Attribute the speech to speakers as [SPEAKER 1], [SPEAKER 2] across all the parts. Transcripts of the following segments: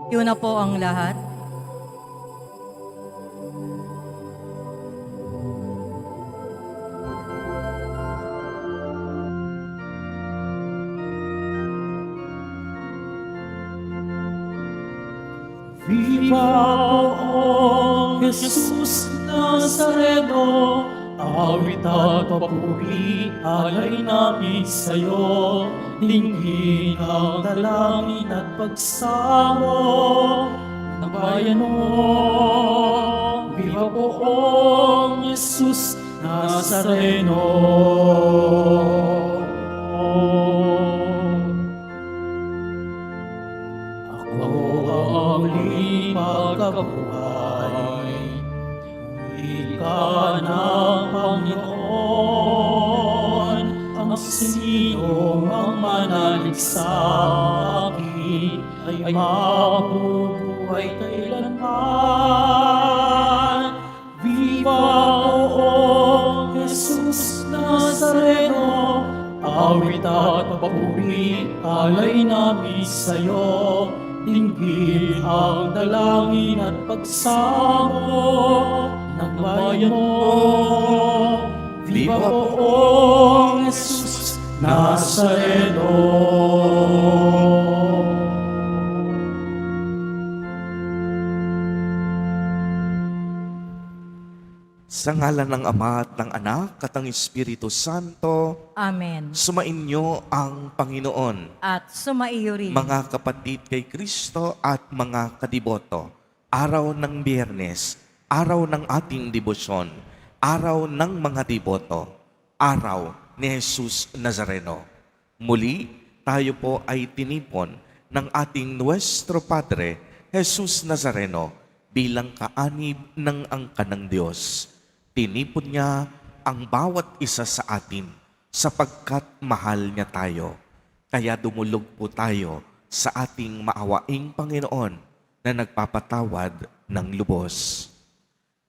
[SPEAKER 1] Yun na po ang lahat.
[SPEAKER 2] Viva poong Jesus Nazareno, awit at papuri, alay namin sa'yo. Dinggin ang dalangin at pagsamo ng bayan mo. Viva poong Jesus Nazareno. Ako ang muling magkabuhay, ika ng Panginoon, ang sino ang manalig sa akin ay mabubuhay kailanman. Viva poong Jesus Nazareno, awit at papuri, alay namin sa'yo. Dinggin ang dalangin at pagsamo ng bayan mo. Viva poong Jesus Nazareno.
[SPEAKER 3] Sa ngalan ng Ama at ng Anak at ng Espiritu Santo,
[SPEAKER 1] Amen.
[SPEAKER 3] sumainyo ang Panginoon.
[SPEAKER 1] At sumaiyo rin.
[SPEAKER 3] Mga kapatid kay Kristo at mga kadiboto, araw ng Biyernes, araw ng ating debosyon, araw ng mga deboto, araw ni Jesus Nazareno. Muli, tayo po ay tinipon ng ating Nuestro Padre, Jesus Nazareno, bilang kaanib ng angkan ng Diyos. Tinipon niya ang bawat isa sa atin sapagkat mahal niya tayo. Kaya dumulog po tayo sa ating maawaing Panginoon na nagpapatawad ng lubos.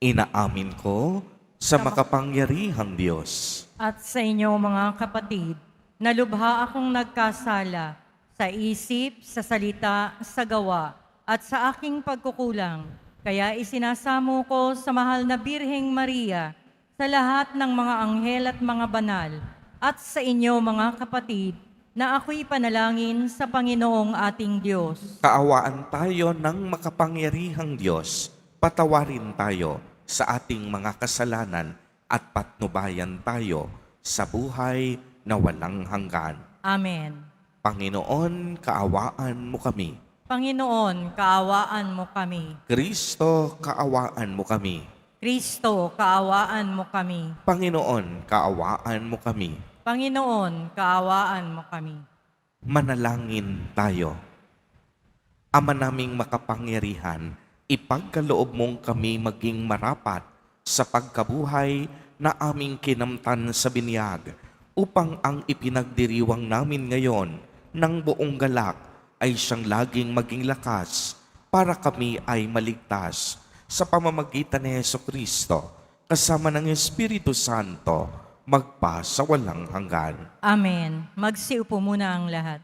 [SPEAKER 3] Inaamin ko sa makapangyarihang Diyos
[SPEAKER 1] At sa inyo mga kapatid, na lubha akong nagkasala sa isip, sa salita, sa gawa, at sa aking pagkukulang. Kaya isinasamo ko sa mahal na Birheng Maria, sa lahat ng mga anghel at mga banal, at sa inyo mga kapatid, na ako'y panalangin sa Panginoong ating Diyos.
[SPEAKER 3] Kaawaan tayo ng makapangyarihang Diyos. Patawarin tayo sa ating mga kasalanan at patnubayan tayo sa buhay na walang hanggan.
[SPEAKER 1] Amen.
[SPEAKER 3] Panginoon, kaawaan mo kami.
[SPEAKER 1] Panginoon, kaawaan mo kami.
[SPEAKER 3] Kristo, kaawaan mo kami.
[SPEAKER 1] Kristo, kaawaan mo kami.
[SPEAKER 3] Panginoon, kaawaan mo kami.
[SPEAKER 1] Panginoon, kaawaan mo kami.
[SPEAKER 3] Manalangin tayo. Ama naming makapangyarihan, ipagkaloob mong kami maging marapat sa pagkabuhay na aming kinamtan sa binyag, upang ang ipinagdiriwang namin ngayon ng buong galak ay siyang laging maging lakas para kami ay maligtas sa pamamagitan ni Jesucristo kasama ng Espiritu Santo magpa sa walang hanggan.
[SPEAKER 1] Amen. Magsiupo muna ang lahat.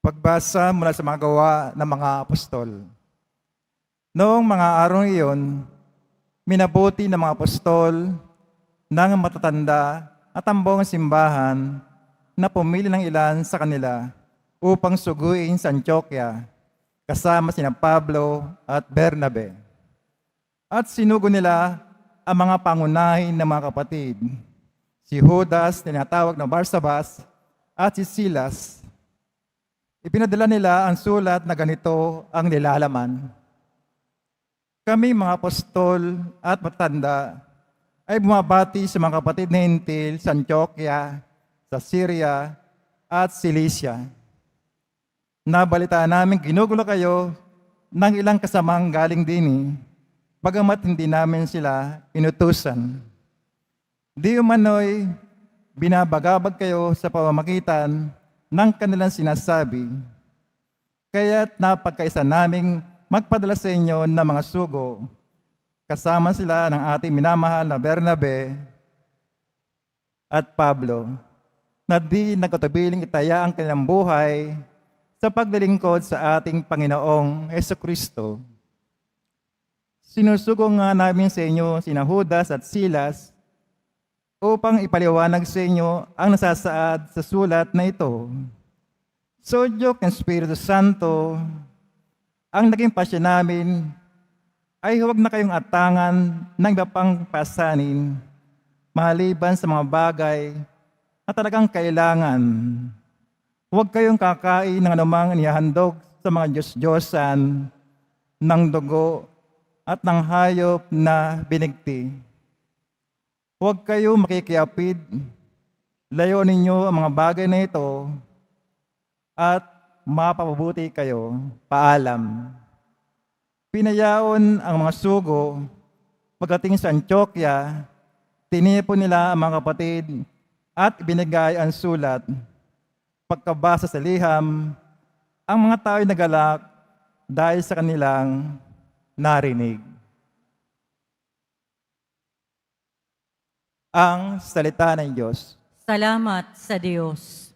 [SPEAKER 4] Pagbasa mula sa mga gawa ng mga apostol. Noong mga araw iyon, minabuti ng mga apostol ng matatanda at ang buong simbahan na pumili ng ilan sa kanila upang suguin sa Antioquia kasama sina Pablo at Bernabe. At sinugo nila ang mga pangunahin ng mga kapatid, si Judas, tinatawag na Barsabas, at si Silas. Ipinadala nila ang sulat na ganito ang nilalaman. Kami mga apostol at matanda ay bumabati sa mga kapatid na Hintil sa Antioquia, sa Syria at Cilicia. Nabalitaan namin ginugulo kayo ng ilang kasamang galing din, bagamat hindi namin sila inutusan. Di umano'y binabagabag kayo sa pamamagitan ng kanilang sinasabi. Kaya't napagkaisa naming magpadala sa inyo ng mga sugo. Kasama sila ng ating minamahal na Bernabe at Pablo. na di nagkatubiling itaya ang kanilang buhay sa paglilingkod sa ating Panginoong Kristo. Sinusugo nga namin sa inyo sina Judas at Silas upang ipaliwanag sa inyo ang nasasaad sa sulat na ito. Sodyok ng Espiritu Santo, ang naging pasya namin ay huwag na kayong atangan ng iba pang pasanin maliban sa mga bagay na talagang kailangan. Huwag kayong kakain ng anumang inihahandog sa mga Diyos-Diyosan ng dugo at ng hayop na binigti. Huwag kayong makikiapid. Layo ninyo ang mga bagay na ito at mapapabuti kayo. Paalam. Pinayaon ang mga sugo. Pagdating sa Antioquia, tinipon nila ang mga kapatid at ibinigay ang sulat. Pagkabasa sa liham, ang mga tao'y nagalak dahil sa kanilang narinig. Ang salita ng Diyos.
[SPEAKER 1] Salamat sa Diyos.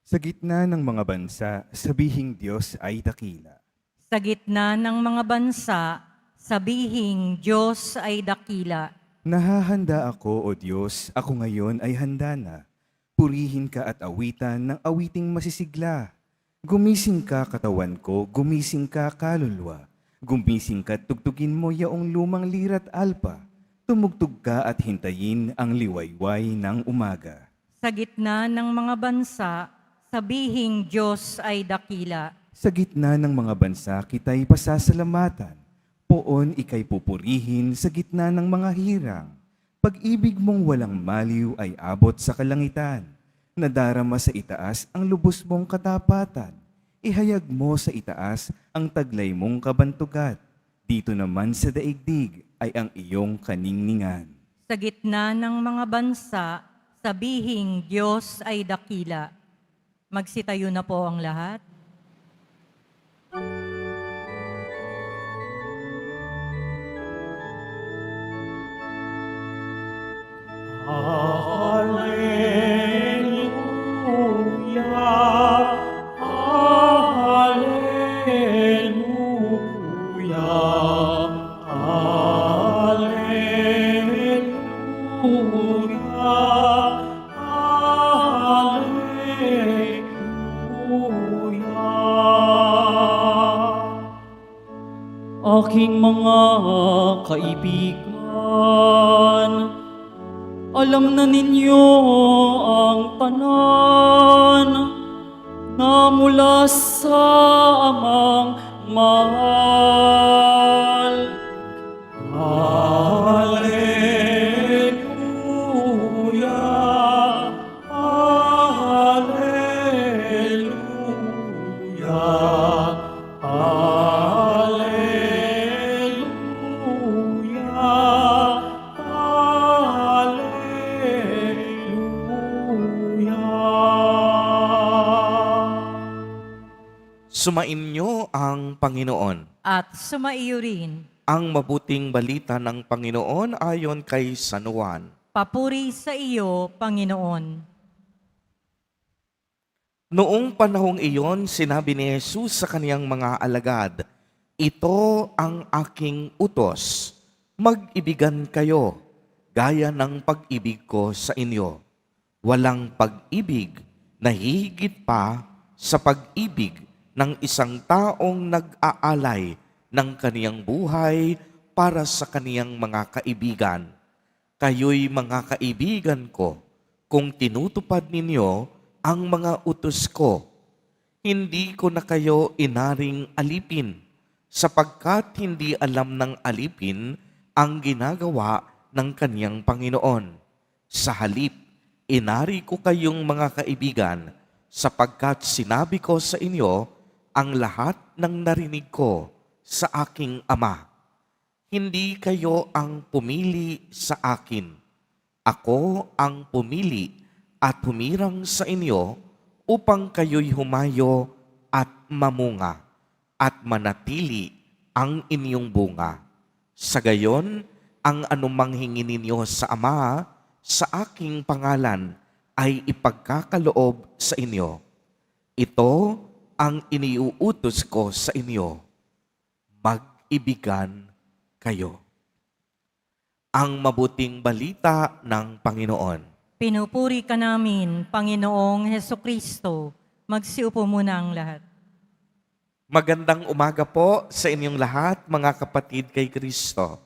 [SPEAKER 5] Sa gitna ng mga bansa, sabihing Diyos ay dakila.
[SPEAKER 1] Sa gitna ng mga bansa, sabihing Diyos ay dakila.
[SPEAKER 5] Nahahanda ako, O Diyos, ako ngayon ay handa na. Purihin ka at awitan ng awiting masisigla. Gumising ka katawan ko, gumising ka kaluluwa. Gumising ka at tugtugin mo yaong lumang lira't alpa. Tumugtog ka at hintayin ang liwayway ng umaga.
[SPEAKER 1] Sa gitna ng mga bansa, sabihing Diyos ay dakila.
[SPEAKER 5] Sa gitna ng mga bansa, kita'y pasasalamatan. Poon ika'y pupurihin sa gitna ng mga hirang. Pag-ibig mong walang maliw ay abot sa kalangitan. Nadarama sa itaas ang lubos mong katapatan. Ihayag mo sa itaas ang taglay mong kabantugat. Dito naman sa daigdig ay ang iyong kaningningan.
[SPEAKER 1] Sa gitna ng mga bansa, sabihing Diyos ay dakila. Magsitayo na po ang lahat.
[SPEAKER 2] Hallelujah, hallelujah, hallelujah. Aking mga kaibigan, alam na ninyo ang tanan na mula sa amang mahal. Hallelujah, hallelujah,
[SPEAKER 3] Sumainyo ang Panginoon.
[SPEAKER 1] At sumaiyo rin.
[SPEAKER 3] Ang mabuting balita ng Panginoon ayon kay San Juan.
[SPEAKER 1] Papuri sa iyo, Panginoon.
[SPEAKER 3] Noong panahong iyon, sinabi ni Jesus sa kaniyang mga alagad, "Ito ang aking utos. Mag-ibigan kayo, gaya ng pag-ibig ko sa inyo. Walang pag-ibig na hihigit pa sa pag-ibig ng isang taong nag-aalay ng kaniyang buhay para sa kaniyang mga kaibigan. Kayo'y mga kaibigan ko kung tinutupad ninyo ang mga utos ko. Hindi ko na kayo inaring alipin, sapagkat hindi alam ng alipin ang ginagawa ng kaniyang Panginoon. Sa halip, inari ko kayong mga kaibigan, sapagkat sinabi ko sa inyo ang lahat ng narinig ko sa aking Ama. Hindi kayo ang pumili sa akin. Ako ang pumili at humirang sa inyo upang kayo'y humayo at mamunga at manatili ang inyong bunga. Sa gayon, ang anumang hingin ninyo sa Ama, sa aking pangalan, ay ipagkakaloob sa inyo. Ito ang iniuutos ko sa inyo. Mag-ibigan kayo. Ang mabuting balita ng Panginoon.
[SPEAKER 1] Pinupuri ka namin, Panginoong Hesukristo. Magsiupo muna ang lahat.
[SPEAKER 3] Magandang umaga po sa inyong lahat, mga kapatid kay Kristo.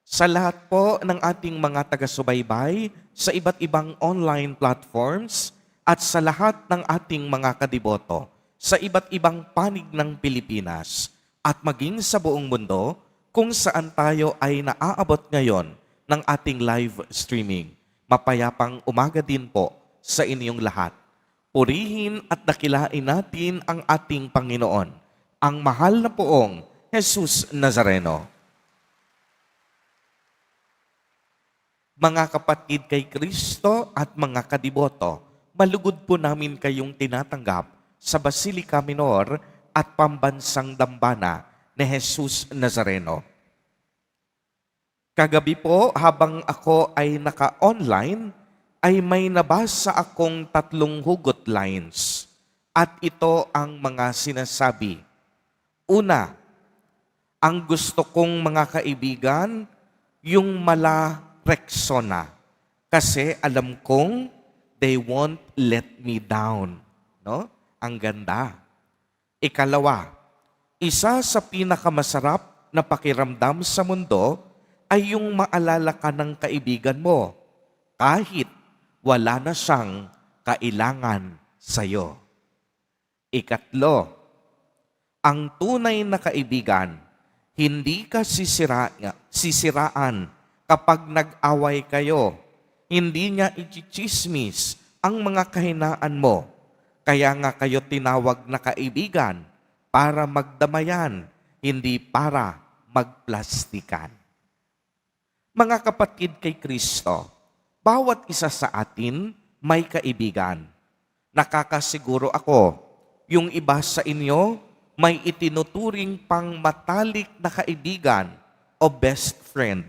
[SPEAKER 3] Sa lahat po ng ating mga taga-subaybay sa iba't ibang online platforms at sa lahat ng ating mga kadiboto sa iba't ibang panig ng Pilipinas at maging sa buong mundo kung saan tayo ay naaabot ngayon ng ating live streaming. Mapayapang umaga din po sa inyong lahat. Purihin at dakilain natin ang ating Panginoon, ang mahal na poong Jesus Nazareno. Mga kapatid kay Kristo at mga kadiboto, malugod po namin kayong tinatanggap sa Basilica Minor at Pambansang Dambana ni Jesus Nazareno. Kagabi po, habang ako ay naka-online, ay may nabasa akong 3 hugot lines. At ito ang mga sinasabi. Una, ang gusto kong mga kaibigan, yung mala Rexona. Kasi alam kong they won't let me down. No? Ang ganda. Ikalawa, isa sa pinakamasarap na pakiramdam sa mundo ay yung maalala ka ng kaibigan mo kahit wala na siyang kailangan sa'yo. Ikatlo, ang tunay na kaibigan, hindi ka sisiraan kapag nag-away kayo. Hindi niya ichichismis ang mga kahinaan mo. Kaya nga kayo tinawag na kaibigan para magdamayan, hindi para magplastikan. Mga kapatid kay Kristo, bawat isa sa atin may kaibigan. Nakakasiguro ako, yung iba sa inyo may itinuturing pang matalik na kaibigan o best friend.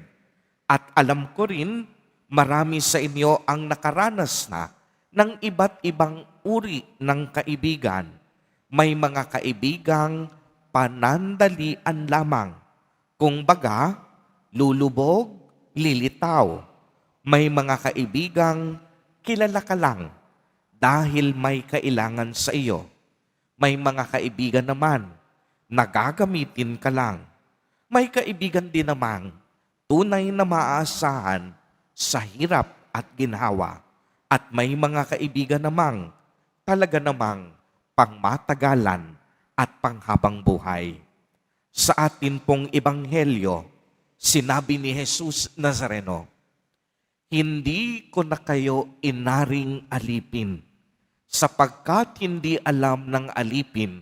[SPEAKER 3] At alam ko rin, marami sa inyo ang nakaranas na ng iba't ibang uri ng kaibigan. May mga kaibigang panandalian lamang. Kung baga, lulubog, lilitaw. May mga kaibigang kilala ka lang dahil may kailangan sa iyo. May mga kaibigan naman nagagamitin ka lang. May kaibigan din namang tunay na maaasahan sa hirap at ginhawa. At may mga kaibigan namang talaga namang pangmatagalan at panghabang buhay. Sa atin pong ebanghelyo, sinabi ni Jesus Nazareno, hindi ko na kayo inaring alipin, sapagkat hindi alam ng alipin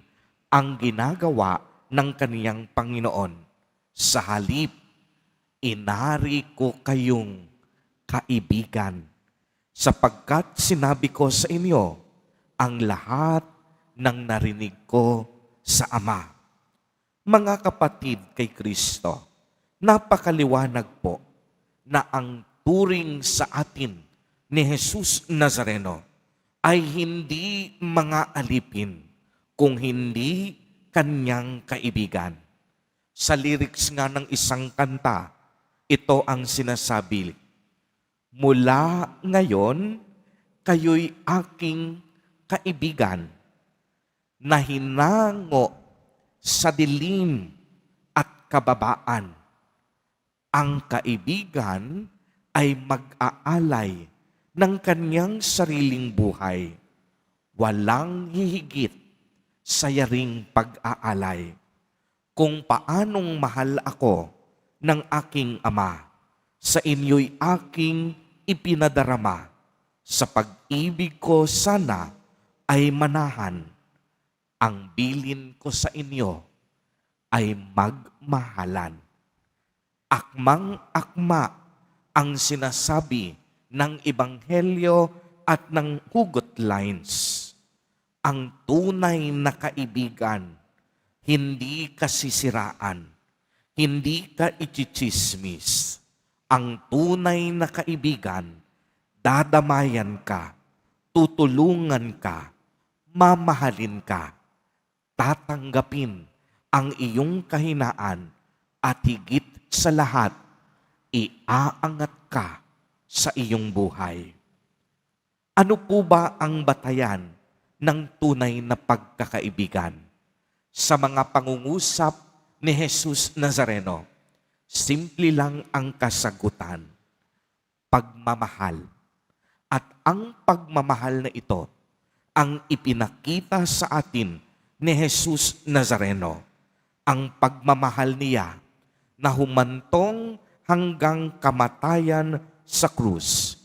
[SPEAKER 3] ang ginagawa ng kaniyang Panginoon. Sa halip, inari ko kayong kaibigan, sapagkat sinabi ko sa inyo ang lahat ng narinig ko sa Ama. Mga kapatid kay Kristo, napakaliwanag po na ang turing sa atin ni Jesus Nazareno ay hindi mga alipin, kung hindi kanyang kaibigan. Sa lyrics nga ng isang kanta, ito ang sinasabi, mula ngayon, kayo'y aking kaibigan na hinango sa dilim at kababaan. Ang kaibigan ay mag-aalay ng kanyang sariling buhay. Walang hihigit sa yaring pag-aalay. Kung paanong mahal ako ng aking Ama, sa inyo'y aking ipinadarama. Sa pag-ibig ko sana ay manahan. Ang bilin ko sa inyo ay magmahalan. Akmang-akma ang sinasabi ng Ebanghelyo at ng hugot lines. Ang tunay na kaibigan, hindi ka sisiraan, hindi ka ichichismis. Ang tunay na kaibigan, dadamayan ka, tutulungan ka, mamahalin ka, tatanggapin ang iyong kahinaan at higit sa lahat, iaangat ka sa iyong buhay. Ano po ba ang batayan ng tunay na pagkakaibigan? Sa mga pangungusap ni Jesus Nazareno, simple lang ang kasagutan, pagmamahal. At ang pagmamahal na ito, ang ipinakita sa atin ni Jesus Nazareno. Ang pagmamahal niya na humantong hanggang kamatayan sa krus.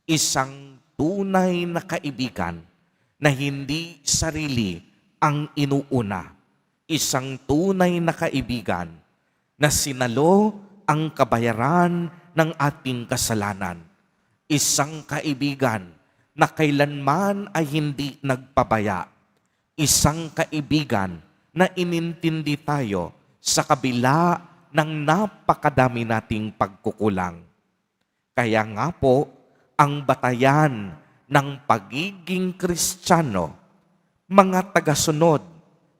[SPEAKER 3] Isang tunay na kaibigan na hindi sarili ang inuuna. Isang tunay na kaibigan na sinalo ang kabayaran ng ating kasalanan. Isang kaibigan na kailanman ay hindi nagpabaya. Isang kaibigan na inintindi tayo sa kabila ng napakadami nating pagkukulang. Kaya nga po, ang batayan ng pagiging Kristiyano, mga tagasunod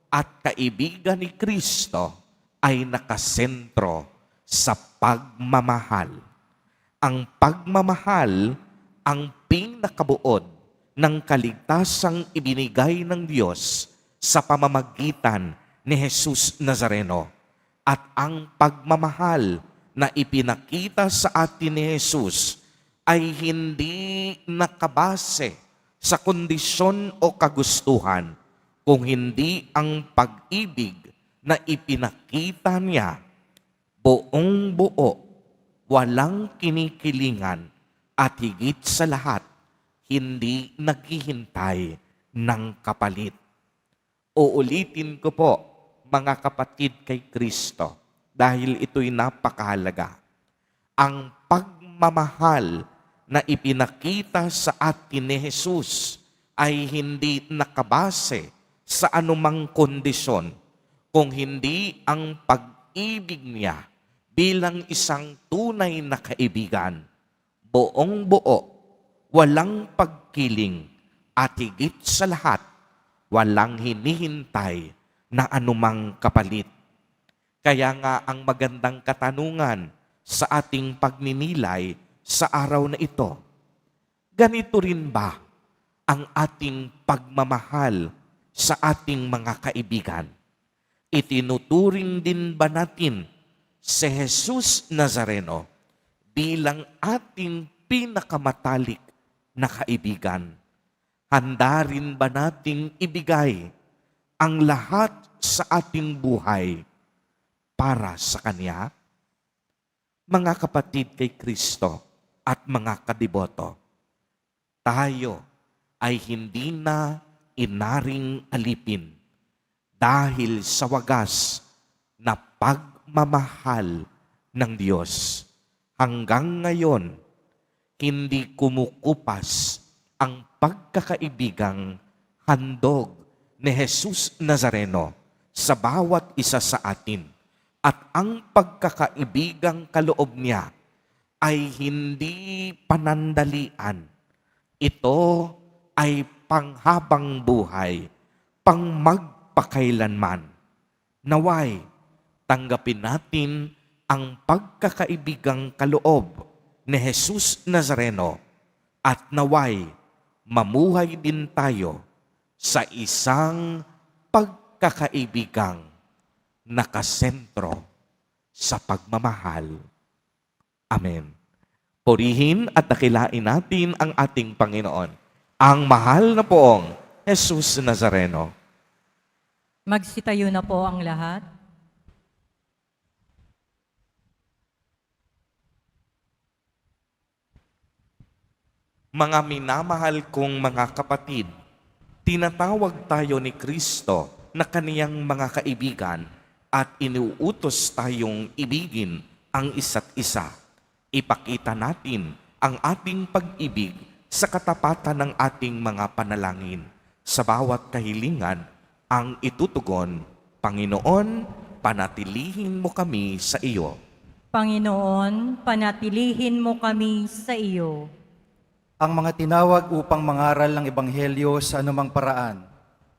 [SPEAKER 3] at kaibigan ni Kristo ay nakasentro sa pagmamahal. Ang pagmamahal ang pinakabuod ng kaligtasang ibinigay ng Diyos sa pamamagitan ni Jesus Nazareno. At ang pagmamahal na ipinakita sa atin ni Jesus ay hindi nakabase sa kondisyon o kagustuhan, kung hindi ang pag-ibig na ipinakita niya buong buo, walang kinikilingan, at higit sa lahat, hindi naghihintay ng kapalit. Uulitin ko po, mga kapatid kay Kristo, dahil ito'y napakahalaga. Ang pagmamahal na ipinakita sa atin ni Jesus ay hindi nakabase sa anumang kondisyon, kung hindi ang pag-ibig niya bilang isang tunay na kaibigan, buong buo, walang pagkiling, at higit sa lahat, walang hinihintay na anumang kapalit. Kaya nga ang magandang katanungan sa ating pagninilay sa araw na ito, ganito rin ba ang ating pagmamahal sa ating mga kaibigan? Itinuturing din ba natin si Jesus Nazareno bilang ating pinakamatalik na kaibigan? Handa rin ba nating ibigay ang lahat sa ating buhay para sa Kanya? Mga kapatid kay Kristo at mga kadiboto, tayo ay hindi na inaring alipin dahil sa wagas na pagmamahal ng Diyos. Hanggang ngayon, hindi kumukupas ang pagkakaibigang handog ni Jesus Nazareno sa bawat isa sa atin. At ang pagkakaibigang kaloob niya ay hindi panandalian. Ito ay panghabang buhay, pang magpakailanman. Naway, tanggapin natin ang pagkakaibigang kaloob ni Jesus Nazareno at naway, mamuhay din tayo sa isang pagkakaibigang nakasentro sa pagmamahal. Amen. Purihin at dakilain natin ang ating Panginoon, ang mahal na poong Jesus Nazareno.
[SPEAKER 1] Magsitayo na po ang lahat.
[SPEAKER 3] Mga minamahal kong mga kapatid, tinatawag tayo ni Kristo na kaniyang mga kaibigan at inuutos tayong ibigin ang isa't isa. Ipakita natin ang ating pag-ibig sa katapatan ng ating mga panalangin. Sa bawat kahilingan ang itutugon, Panginoon, panatilihin mo kami sa iyo.
[SPEAKER 1] Panginoon, panatilihin mo kami sa iyo.
[SPEAKER 6] Ang mga tinawag upang mangaral ng Ebanghelyo sa anumang paraan,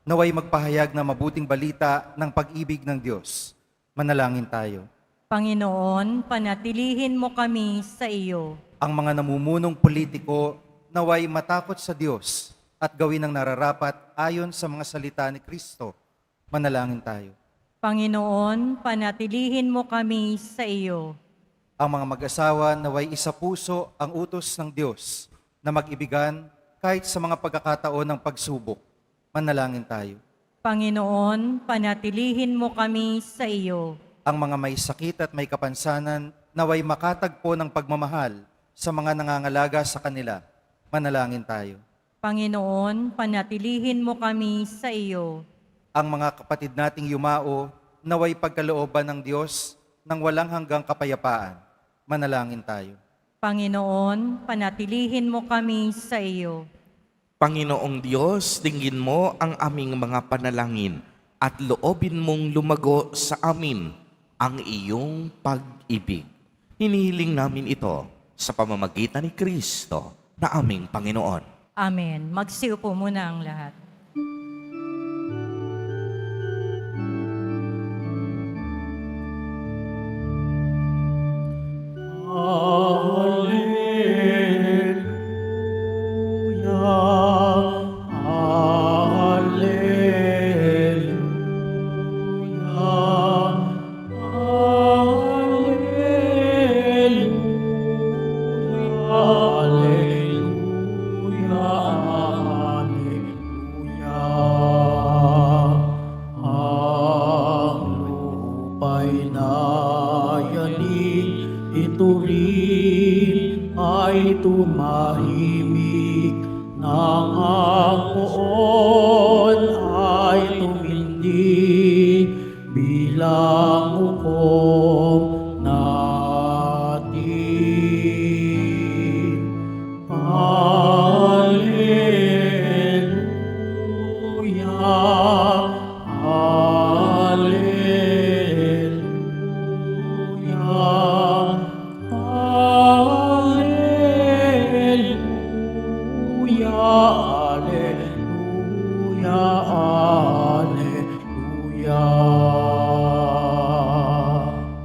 [SPEAKER 6] naway magpahayag na mabuting balita ng pag-ibig ng Diyos. Manalangin tayo.
[SPEAKER 1] Panginoon, panatilihin mo kami sa iyo.
[SPEAKER 6] Ang mga namumunong politiko, naway matakot sa Diyos at gawin ang nararapat ayon sa mga salita ni Kristo. Manalangin tayo.
[SPEAKER 1] Panginoon, panatilihin mo kami sa iyo.
[SPEAKER 6] Ang mga mag-asawa naway isa puso ang utos ng Diyos na mag-ibigan kahit sa mga pagkakataon ng pagsubok. Manalangin tayo.
[SPEAKER 1] Panginoon, panatilihin mo kami sa iyo.
[SPEAKER 6] Ang mga may sakit at may kapansanan naway makatagpo ng pagmamahal sa mga nangangalaga sa kanila. Manalangin tayo.
[SPEAKER 1] Panginoon, panatilihin mo kami sa iyo.
[SPEAKER 6] Ang mga kapatid nating yumao naway pagkalooban ng Diyos ng walang hanggang kapayapaan. Manalangin tayo.
[SPEAKER 1] Panginoon, panatilihin mo kami sa iyo.
[SPEAKER 3] Panginoong Diyos, dinggin mo ang aming mga panalangin at loobin mong lumago sa amin ang iyong pag-ibig. Hinihiling namin ito sa pamamagitan ni Kristo na aming Panginoon.
[SPEAKER 1] Amen. Magsiupo muna ang lahat.
[SPEAKER 2] Ito rin ay tumahimik nang ang poon ay tumindig bilang hukom natin. Hallelujah, hallelujah.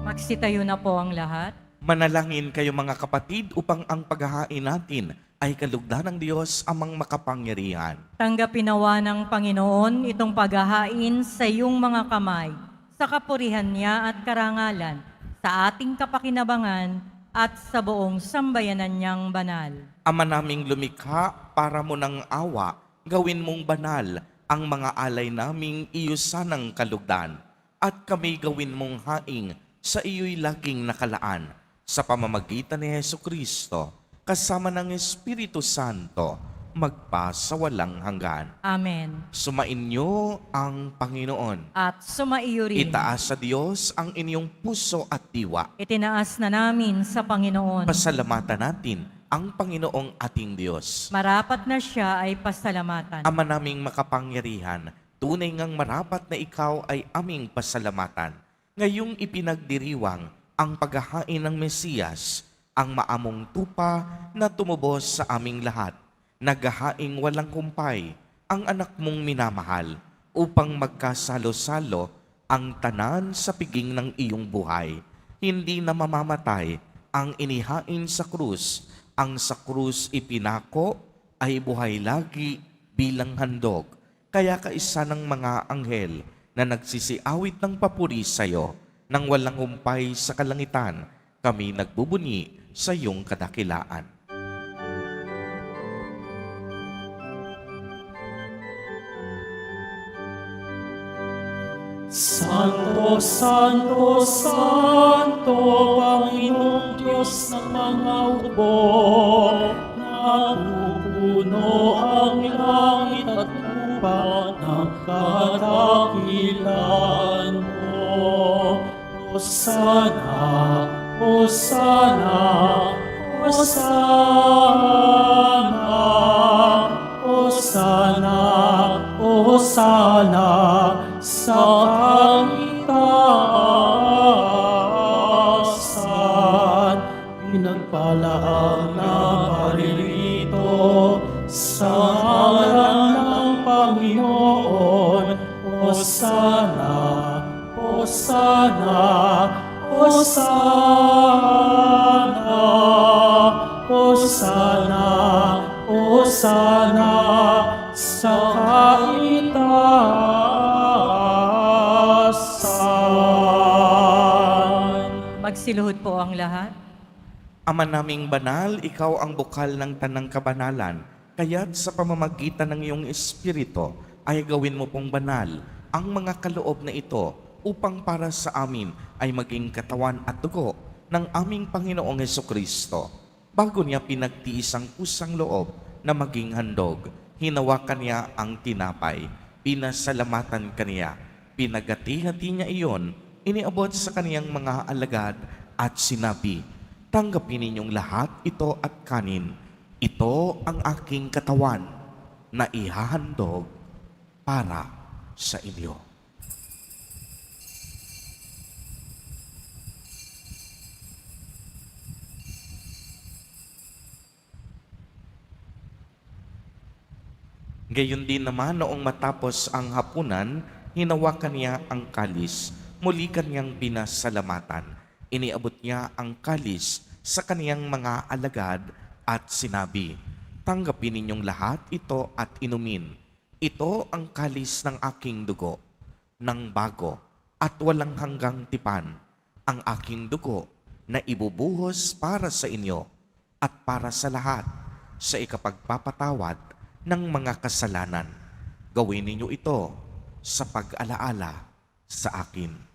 [SPEAKER 1] Magsitayo na po ang lahat.
[SPEAKER 3] Manalangin kayo mga kapatid upang ang paghahain natin ay kalugdan ng Diyos amang makapangyarihan.
[SPEAKER 1] Tanggapin nawa ng Panginoon itong paghahain sa iyong mga kamay, sa kapurihan niya at karangalan, sa ating kapakinabangan at sa buong sambayanan niyang banal.
[SPEAKER 3] Ama naming lumikha para mo ng awa, gawin mong banal ang mga alay naming iyusan ng kalugdan, at kami gawin mong haing sa iyo'y laging nakalaan, sa pamamagitan ni Jesucristo, kasama ng Espiritu Santo, magpasawalang hanggan.
[SPEAKER 1] Amen.
[SPEAKER 3] Sumainyo ang Panginoon.
[SPEAKER 1] At sumaiyo rin.
[SPEAKER 3] Itaas sa Diyos ang inyong puso at diwa.
[SPEAKER 1] Itinaas na namin sa Panginoon.
[SPEAKER 3] Pasalamatan natin ang Panginoong ating Diyos.
[SPEAKER 1] Marapat na siya ay pasalamatan.
[SPEAKER 3] Ama naming makapangyarihan, tunay ngang marapat na ikaw ay aming pasalamatan. Ngayong ipinagdiriwang ang paghahain ng Mesiyas, ang maamong tupa na tumubos sa aming lahat. Naghahaing walang kumpay ang anak mong minamahal upang magkasalo-salo ang tanan sa piging ng iyong buhay. Hindi na mamamatay ang inihain sa krus. Ang sa krus ipinako ay buhay lagi bilang handog. Kaya kaisa ng mga anghel na nagsisiawit ng papuri sa iyo, nang walang humpay sa kalangitan, kami nagbubuni sa iyong kadakilaan.
[SPEAKER 2] Santo, Santo, Santo, Panginoong Diyos ng mga hukbo, napupuno ang langit at lupa ng kadakilan mo. Hosana, Hosana, Hosana, Hosana, naparirito sa ngalan ng Panginoon. Hosana, Hosana, Hosana, Hosana, Hosana sa kaitaasan.
[SPEAKER 1] Magsiluhod po ang lahat.
[SPEAKER 3] Ama naming banal, ikaw ang bukal ng tanang kabanalan, kaya't sa pamamagitan ng iyong Espiritu ay gawin mo pong banal ang mga kaloob na ito upang para sa amin ay maging katawan at dugo ng aming Panginoong Hesukristo. Bago niya pinagtiis ang kusang loob na maging handog, hinawakan niya ang tinapay, pinasalamatan kaniya, pinagati-hati niya iyon, iniabot sa kaniyang mga alagad at sinabi, "Tanggapin ninyong lahat ito at kanin. Ito ang aking katawan na ihahandog para sa inyo." Gayon din naman noong matapos ang hapunan, hinawakan niya ang kalis, muli kaniyang pinasalamatan. Iniabot niya ang kalis sa kaniyang mga alagad at sinabi, "Tanggapin ninyong lahat ito at inumin. Ito ang kalis ng aking dugo, ng bago at walang hanggang tipan, ang aking dugo na ibubuhos para sa inyo at para sa lahat sa ikapagpapatawad ng mga kasalanan. Gawin ninyo ito sa pag-alaala sa akin."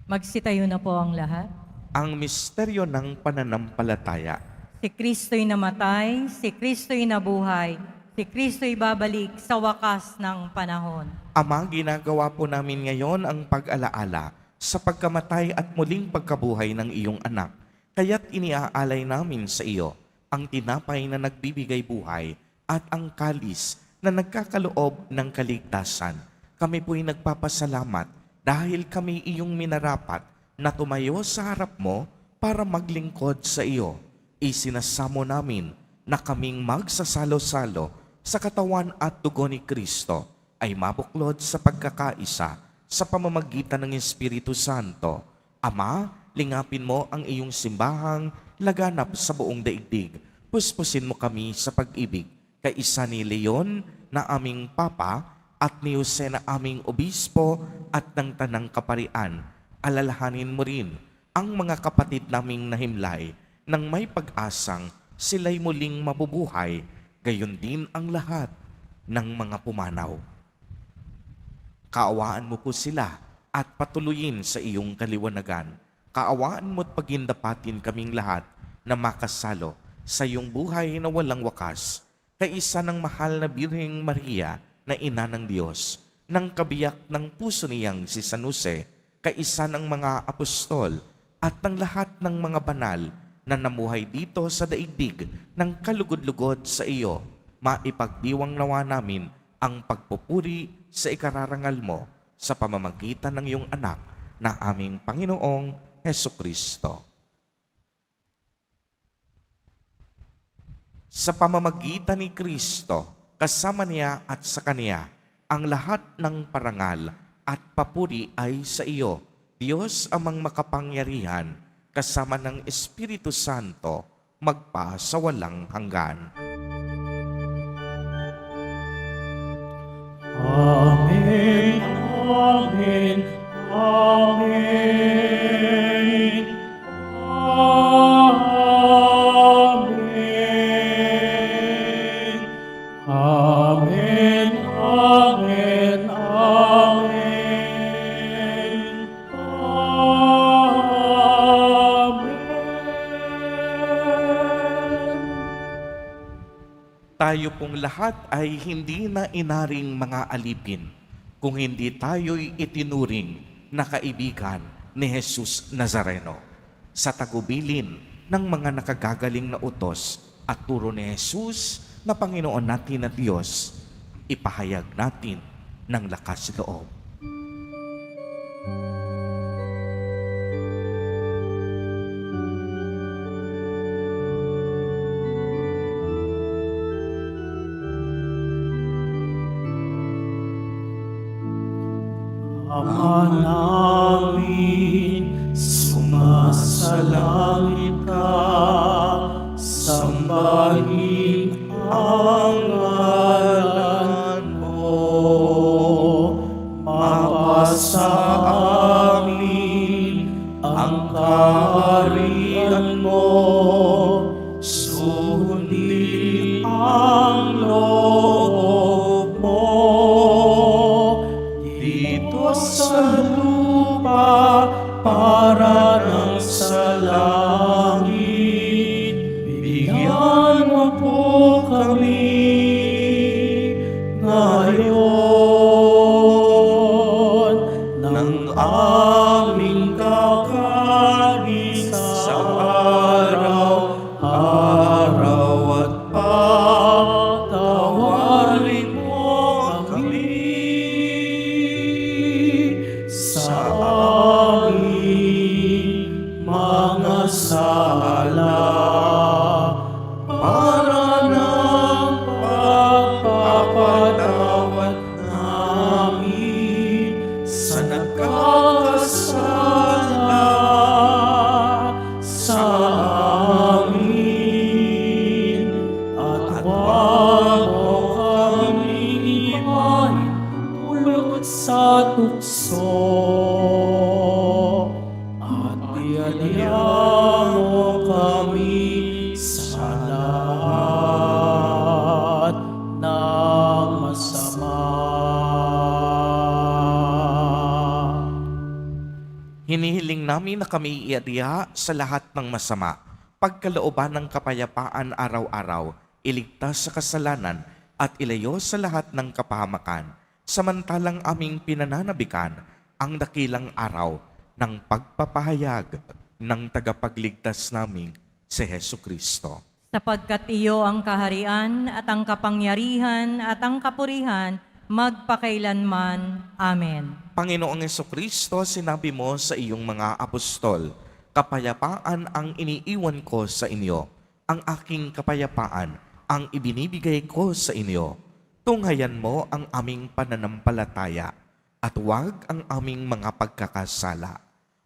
[SPEAKER 1] Magsitayo na po ang lahat.
[SPEAKER 3] Ang misteryo ng pananampalataya.
[SPEAKER 1] Si Kristo'y namatay, si Kristo'y nabuhay, si Kristo'y babalik sa wakas ng panahon.
[SPEAKER 3] Ama, ginagawa po namin ngayon ang pag-alaala sa pagkamatay at muling pagkabuhay ng iyong anak. Kaya't iniaalay namin sa iyo ang tinapay na nagbibigay buhay at ang kalis na nagkakaloob ng kaligtasan. Kami po'y nagpapasalamat dahil kami iyong minarapat na tumayo sa harap mo para maglingkod sa iyo. Isinasamo namin na kaming magsasalo-salo sa katawan at dugo ni Kristo ay mabuklod sa pagkakaisa sa pamamagitan ng Espiritu Santo. Ama, lingapin mo ang iyong simbahang laganap sa buong daigdig. Puspusin mo kami sa pag-ibig kay isa ni Leon na aming Papa at ni Jose na aming Obispo at ng Tanang Kaparian. Alalahanin mo rin ang mga kapatid naming nahimlay nang may pag-asang sila'y muling mabubuhay, gayon din ang lahat ng mga pumanaw. Kaawaan mo po sila at patuloyin sa iyong kaliwanagan. Kaawaan mo't pagindapatin kaming lahat na makasalo sa iyong buhay na walang wakas, kay isa ng mahal na Birheng Maria na ina ng Diyos, ng kabiyak ng puso niyang si San Jose, kaisa ng mga apostol at ng lahat ng mga banal na namuhay dito sa daigdig ng kalugod-lugod sa iyo, maipagdiwang nawa namin ang pagpupuri sa ikararangal mo sa pamamagitan ng iyong anak na aming Panginoong Hesukristo. Sa pamamagitan ni Kristo, kasama niya at sa Kanya, ang lahat ng parangal at papuri ay sa iyo, Diyos amang makapangyarihan, kasama ng Espiritu Santo, magpa sa walang hanggan.
[SPEAKER 2] Amen, Amen, Amen, Amen, Amen, Amen, Amen, Amen.
[SPEAKER 3] Tayo pong lahat ay hindi na inaring mga alipin kung hindi tayo'y itinuring na kaibigan ni Jesus Nazareno. Sa tagubilin ng mga nakagagaling na utos at turo ni Jesus na Panginoon natin at Diyos, ipahayag natin ng lakas loob.
[SPEAKER 2] Ama namin, sumasalangit ka, sambahin ang ngalan mo. Mapasa amin ang kaharian mo, sundin ang loob mo. Dito sa lupa para ng sa langit, bigyan mo po kami ngayon ng aming kakanin sa araw-araw at patawarin mo kami sa aming mga sala para ng pagpapatawad namin sa nagkakasala sa amin. At huwag mo kaming ipahin ulot sa tukso, at iadya mo kami sa lahat ng masama.
[SPEAKER 3] Hinihiling namin na kami iadya sa lahat ng masama, pagkalooban ng kapayapaan araw-araw, iligtas sa kasalanan at ilayo sa lahat ng kapahamakan, samantalang aming pinananabikan ang dakilang araw ng pagpapahayag ng tagapagligtas naming si Hesu Kristo.
[SPEAKER 1] Sapagkat iyo ang kaharian at ang kapangyarihan at ang kapurihan magpakailanman. Amen.
[SPEAKER 3] Panginoong Kristo, sinabi mo sa iyong mga apostol, kapayapaan ang iniiwan ko sa inyo, ang aking kapayapaan ang ibinibigay ko sa inyo. Tunghayan mo ang aming pananampalataya at huwag ang aming mga pagkakasala.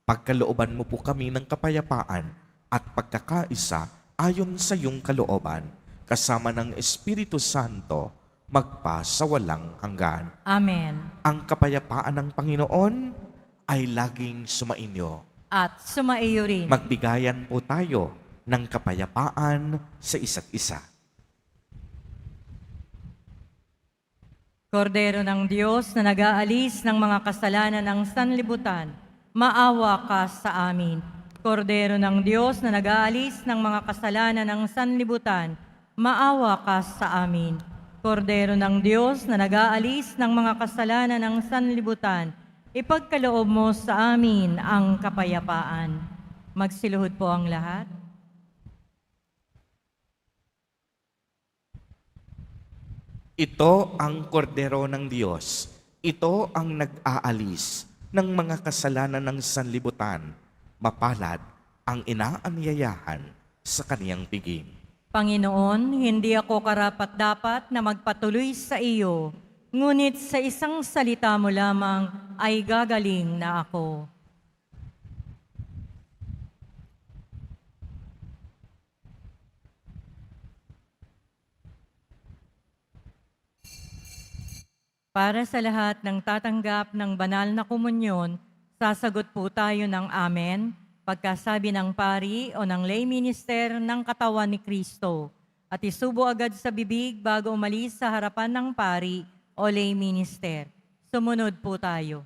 [SPEAKER 3] Pagkalooban mo po kami ng kapayapaan at pagkakaisa ayon sa iyong kalooban, kasama ng Espiritu Santo, magpa sa walang hanggan.
[SPEAKER 1] Amen.
[SPEAKER 3] Ang kapayapaan ng Panginoon ay laging sumainyo.
[SPEAKER 1] At sumaiyo rin.
[SPEAKER 3] Magbigayan po tayo ng kapayapaan sa isa't isa.
[SPEAKER 1] Kordero ng Diyos na nag-aalis ng mga kasalanan ng sanlibutan, maawa ka sa amin. Kordero ng Diyos na nag-aalis ng mga kasalanan ng sanlibutan, maawa ka sa amin. Kordero ng Diyos na nag-aalis ng mga kasalanan ng sanlibutan, ipagkaloob mo sa amin ang kapayapaan. Magsiluhod po ang lahat.
[SPEAKER 3] Ito ang kordero ng Diyos. Ito ang nag-aalis ng mga kasalanan ng sanlibutan. Mapalad ang inaanyayahan sa kaniyang piging.
[SPEAKER 1] Panginoon, hindi ako karapat-dapat na magpatuloy sa iyo, ngunit sa isang salita mo lamang ay gagaling na ako. Para sa lahat ng tatanggap ng banal na komunyon, sasagot po tayo ng Amen, pagkasabi ng pari o ng lay minister ng katawan ni Kristo, at isubo agad sa bibig bago umalis sa harapan ng pari o lay minister. Sumunod po tayo.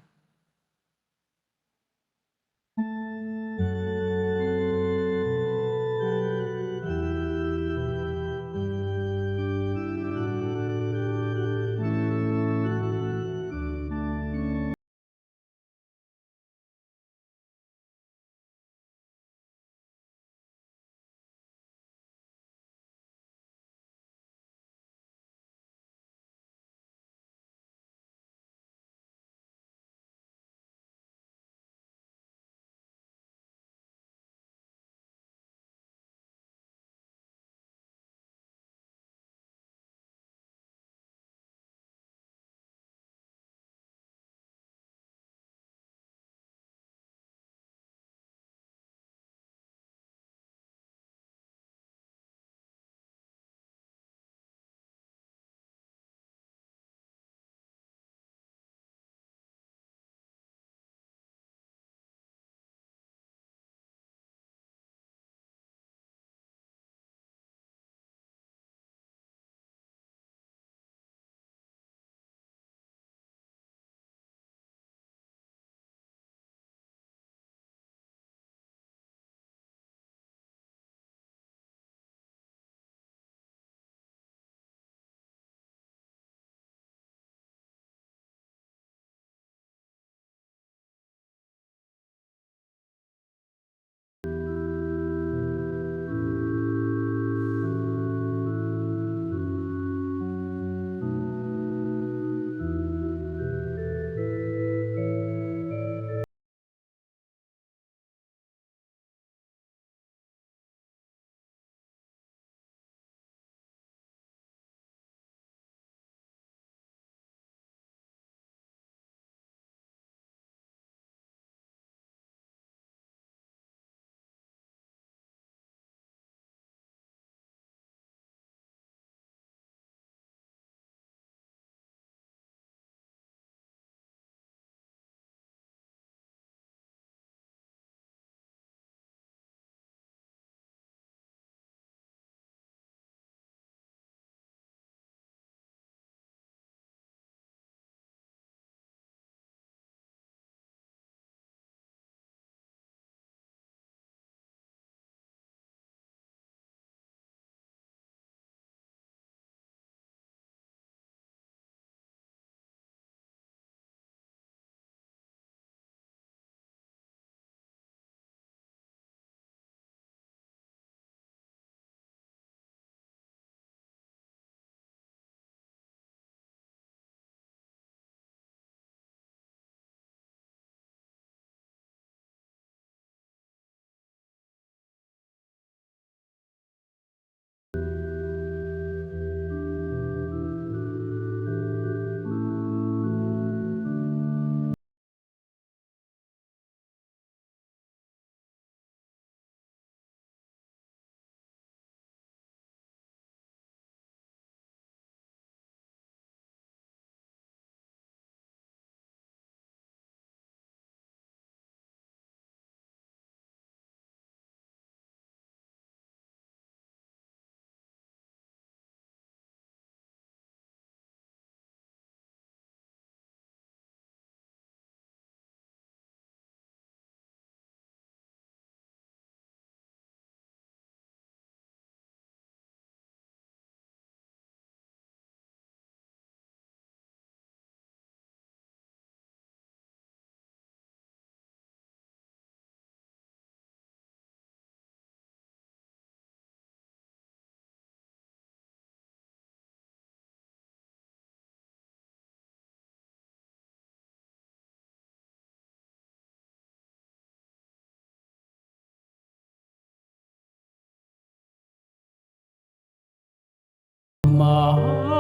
[SPEAKER 2] mamahalan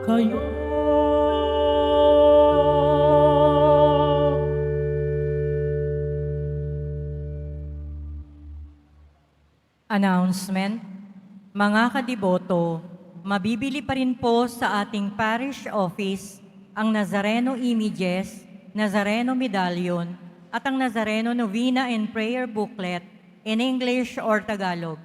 [SPEAKER 2] kayo.
[SPEAKER 1] Announcement. Mga kadiboto, mabibili pa rin po sa ating parish office ang Nazareno Images, Nazareno Medallion, at ang Nazareno Novena and Prayer Booklet in English or Tagalog.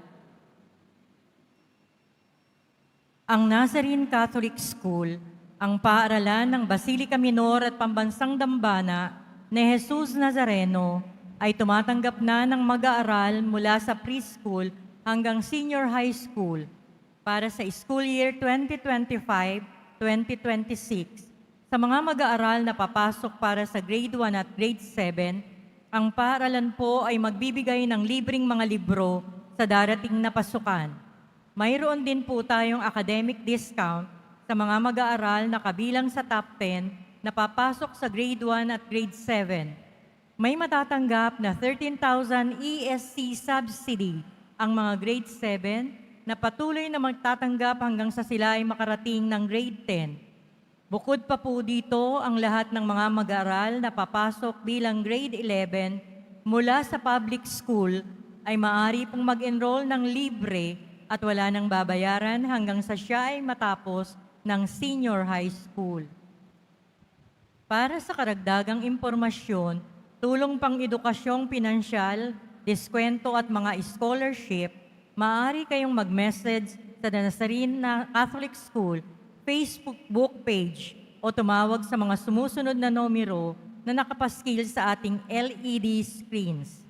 [SPEAKER 1] Ang Nazarene Catholic School, ang paaralan ng Basilica Minor at Pambansang Dambana ni Jesus Nazareno, ay tumatanggap na ng mag-aaral mula sa preschool hanggang senior high school para sa school year 2025-2026. Sa mga mag-aaral na papasok para sa grade 1 at grade 7, ang paaralan po ay magbibigay ng libreng mga libro sa darating na pasukan. Mayroon din po tayong academic discount sa mga mag-aaral na kabilang sa top 10 na papasok sa grade 1 at grade 7. May matatanggap na 13,000 ESC subsidy ang mga grade 7 na patuloy na magtatanggap hanggang sa sila ay makarating ng grade 10. Bukod pa po dito ang lahat ng mga mag-aaral na papasok bilang grade 11 mula sa public school ay maaari pong mag-enroll ng libre at wala nang babayaran hanggang sa siya ay matapos ng senior high school. Para sa karagdagang impormasyon, tulong pang edukasyong pinansyal, diskwento at mga scholarship, maaari kayong mag-message sa Nazarene Catholic School Facebook book page o tumawag sa mga sumusunod na numero na nakapaskil sa ating LED screens.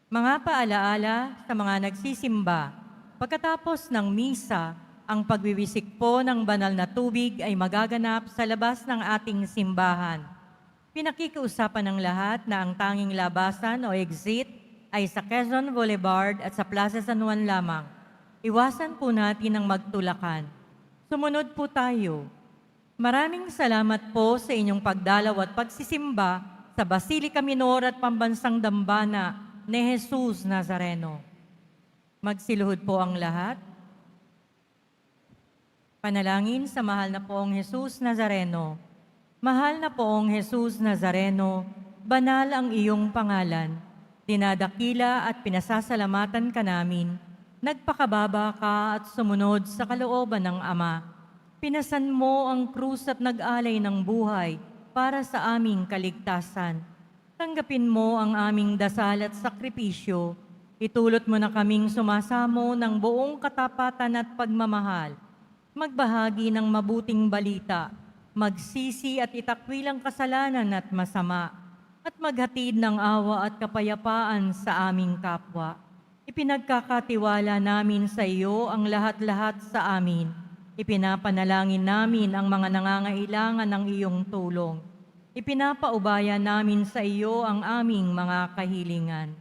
[SPEAKER 1] Mga paalaala sa mga nagsisimba, pagkatapos ng misa, ang pagwiwisik po ng banal na tubig ay magaganap sa labas ng ating simbahan. Pinakikiusapan ng lahat na ang tanging labasan o exit ay sa Quezon Boulevard at sa Plaza San Juan lamang. Iwasan po natin ang magtulakan. Sumunod po tayo. Maraming salamat po sa inyong pagdalaw at pagsisimba sa Basilica Minor at Pambansang Dambana ni Jesus Nazareno. Magsiluhod po ang lahat. Panalangin sa mahal na poong Jesus Nazareno. Mahal na poong Jesus Nazareno, banal ang iyong pangalan. Dinadakila at pinasasalamatan ka namin. Nagpakababa ka at sumunod sa kalooban ng Ama. Pinasan mo ang krus at nag-alay ng buhay para sa aming kaligtasan. Tanggapin mo ang aming dasal at sakripisyo. Itulot mo na kaming sumasamo ng buong katapatan at pagmamahal. Magbahagi ng mabuting balita, magsisi at itakwil ang kasalanan at masama, at maghatid ng awa at kapayapaan sa aming kapwa. Ipinagkakatiwala namin sa iyo ang lahat-lahat sa amin. Ipinapanalangin namin ang mga nangangailangan ng iyong tulong. Ipinapaubaya namin sa iyo ang aming mga kahilingan.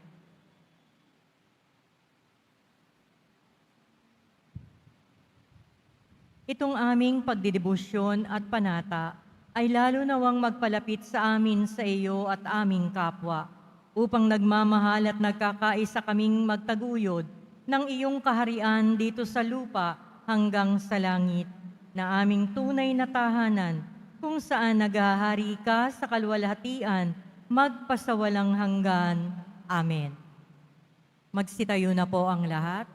[SPEAKER 1] Itong aming pagdidibusyon at panata ay lalo nawang magpalapit sa amin sa iyo at aming kapwa, upang nagmamahal at nagkakaisa kaming magtaguyod ng iyong kaharian dito sa lupa hanggang sa langit, na aming tunay na tahanan, kung saan naghahari ka sa kalwalhatian, magpasawalang hanggan. Amen. Magsitayo na po ang lahat.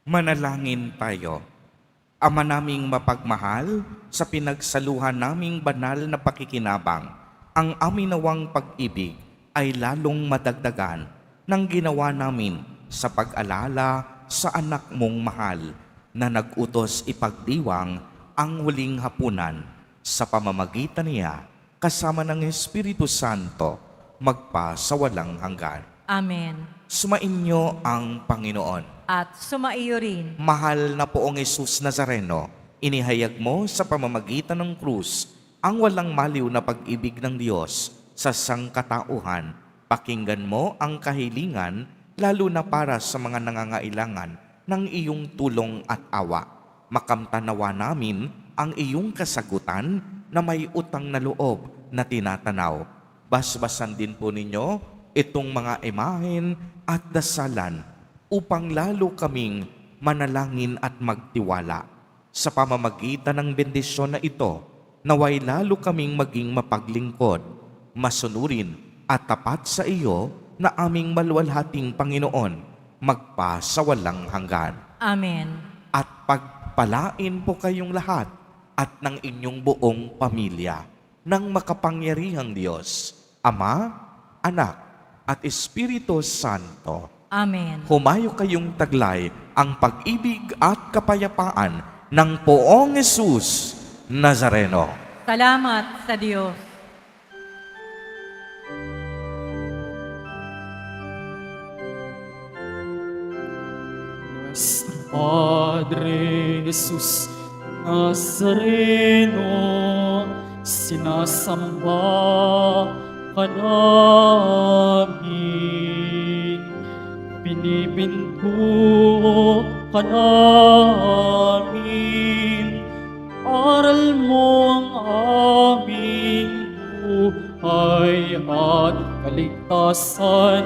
[SPEAKER 3] Manalangin tayo. Ama naming mapagmahal, sa pinagsaluhan naming banal na pakikinabang, ang amin nawang pag-ibig ay lalong madagdagan ng ginawa namin sa pag-alala sa anak mong mahal na nag-utos ipagdiwang ang huling hapunan sa pamamagitan niya kasama ng Espiritu Santo magpa sa walang hanggan.
[SPEAKER 1] Amen.
[SPEAKER 3] Sumainyo ang Panginoon.
[SPEAKER 1] At sumaiyo rin.
[SPEAKER 3] Mahal na poong Jesus Nazareno, inihayag mo sa pamamagitan ng krus ang walang maliw na pag-ibig ng Diyos sa sangkatauhan. Pakinggan mo ang kahilingan, lalo na para sa mga nangangailangan ng iyong tulong at awa. Makamtanawa namin ang iyong kasagutan na may utang na loob na tinatanaw. Basbasan din po ninyo itong mga imahen at dasalan upang lalo kaming manalangin at magtiwala. Sa pamamagitan ng bendisyon na ito, naway lalo kaming maging mapaglingkod, masunurin at tapat sa iyo na aming maluwalhating Panginoon, magpa sa walang hanggan.
[SPEAKER 1] Amen.
[SPEAKER 3] At pagpalain po kayong lahat at ng inyong buong pamilya ng makapangyarihang Diyos, Ama, Anak, at Espiritu Santo.
[SPEAKER 1] Amen.
[SPEAKER 3] Humayo kayong taglay ang pag-ibig at kapayapaan ng Poong Jesus Nazareno.
[SPEAKER 1] Salamat sa Diyos.
[SPEAKER 2] Nuestro Padre Jesus Nazareno, sinasamba ka namin, binibinto ka namin, aral mo ang aming buhay at kaligtasan.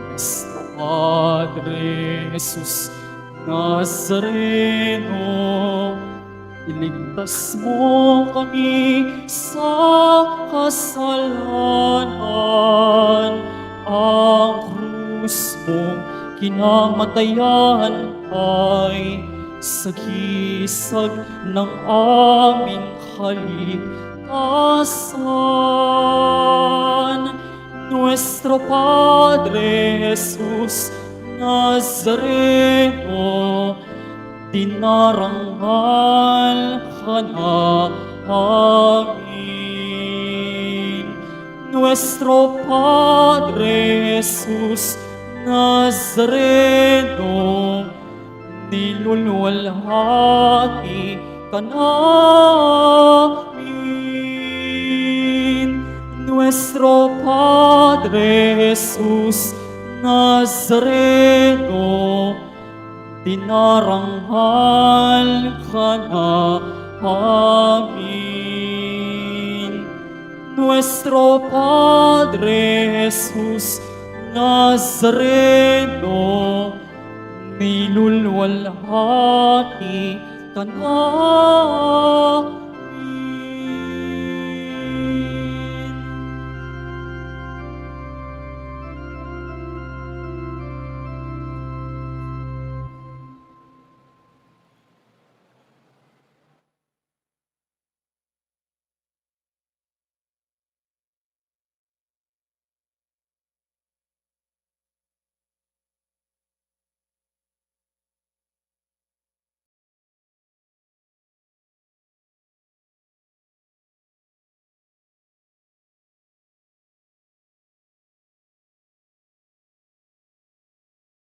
[SPEAKER 2] Nuestro Padre Jesus Nazareno, iligtas mo kami sa kasalanan. Ang krus mong kinamatayan ay sagisag ng aming kaligtasan. Nuestro Padre Jesus Nazareno, dinarangal ka namin. Nuestro Padre Jesus Nazareno, niluluwalhati ka namin. Nuestro Padre Jesus Nazareno, dinarangal ka namin. Nuestro Padre Jesus Nazareno, niluluwalhati ka namin.